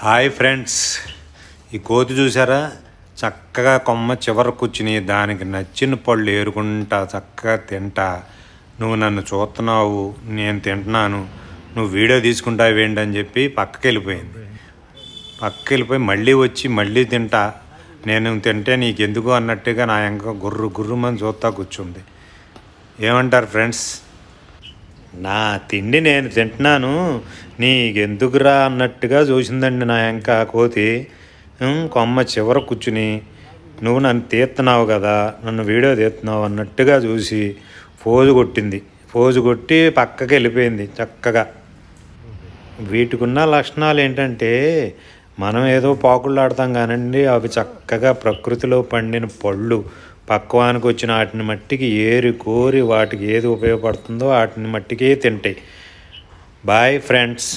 Hi friends, ఈ కోతి చూసారా? చక్కగా కొమ్మ చివర కూర్చుని దానికి నచ్చిన పళ్ళు ఏరుకుంటా చక్కగా తింటా. నువ్వు నన్ను చూస్తున్నావు, నేను తింటున్నాను, నువ్వు వీడియో తీసుకుంటావు ఏంటి అని చెప్పి పక్కకి వెళ్ళిపోయి మళ్ళీ వచ్చి మళ్ళీ తింటా. నేను తింటే నీకెందుకు అన్నట్టుగా నా ఇంకా గుర్రుమని చూస్తా కూర్చుంది. ఏమంటారు ఫ్రెండ్స్? నా తిండి నేను తింటున్నాను, నీకెందుకురా అన్నట్టుగా చూసిందండి నా ఇంకా కోతి. కొమ్మ చివర కూర్చుని నువ్వు నన్ను తీస్తున్నావు కదా, నన్ను వీడియో తీస్తున్నావు అన్నట్టుగా చూసి పోజు కొట్టి పక్కకి వెళ్ళిపోయింది చక్కగా. వీటికున్న లక్షణాలు ఏంటంటే, మనం ఏదో పాకుళ్ళాడతాం కానండి, అవి చక్కగా ప్రకృతిలో పండిన పళ్ళు పక్వానికి వచ్చిన వాటిని మట్టికి ఏరి కోరి వాటికి ఏది ఉపయోగపడుతుందో వాటిని మట్టికే తింటాయి. Boy friends.